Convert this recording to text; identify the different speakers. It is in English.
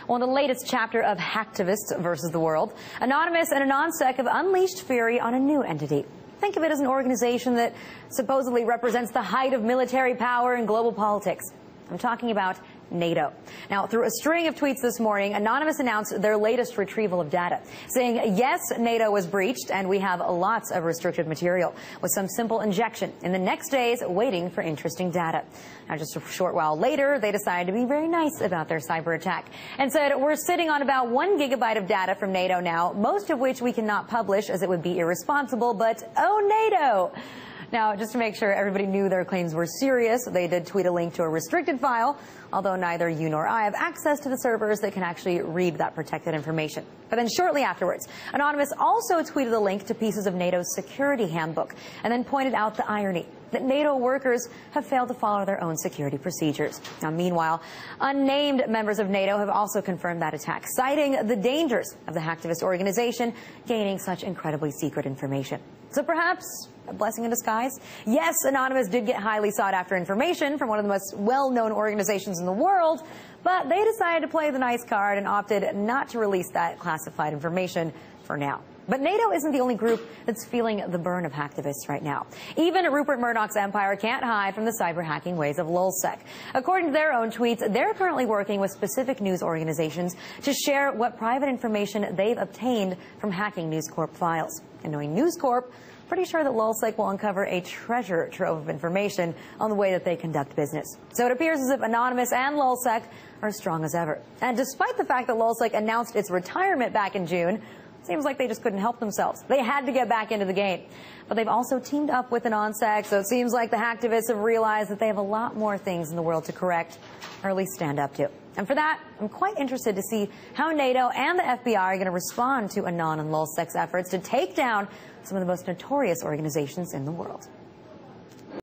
Speaker 1: Well, in the latest chapter of Hacktivists versus the World, Anonymous and AnonSec have unleashed fury on a new entity. Think of it as an organization that supposedly represents the height of military power in global politics. I'm talking about NATO. Now, through a string of tweets this morning, Anonymous announced their latest retrieval of data, saying, yes, NATO was breached, and we have lots of restricted material, with some simple injection in the next days waiting for interesting data. Now, just a short while later, they decided to be very nice about their cyber attack and said, we're sitting on about 1 gigabyte of data from NATO now, most of which we cannot publish as it would be irresponsible, but oh, NATO! Now, just to make sure everybody knew their claims were serious, they did tweet a link to a restricted file, although neither you nor I have access to the servers that can actually read that protected information. But then shortly afterwards, Anonymous also tweeted a link to pieces of NATO's security handbook and then pointed out the irony that NATO workers have failed to follow their own security procedures. Now, meanwhile, unnamed members of NATO have also confirmed that attack, citing the dangers of the hacktivist organization gaining such incredibly secret information. So perhaps a blessing in disguise? Yes, Anonymous did get highly sought-after information from one of the most well-known organizations in the world, but they decided to play the nice card and opted not to release that classified information for now. But NATO isn't the only group that's feeling the burn of hacktivists right now. Even Rupert Murdoch's empire can't hide from the cyber hacking ways of LulzSec. According to their own tweets, they're currently working with specific news organizations to share what private information they've obtained from hacking News Corp files. And knowing News Corp, pretty sure that LulzSec will uncover a treasure trove of information on the way that they conduct business. So it appears as if Anonymous and LulzSec are as strong as ever. And despite the fact that LulzSec announced its retirement back in June, seems like they just couldn't help themselves. They had to get back into the game. But they've also teamed up with AnonSec, so it seems like the hacktivists have realized that they have a lot more things in the world to correct, or at least stand up to. And for that, I'm quite interested to see how NATO and the FBI are going to respond to Anon and LulzSec's efforts to take down some of the most notorious organizations in the world.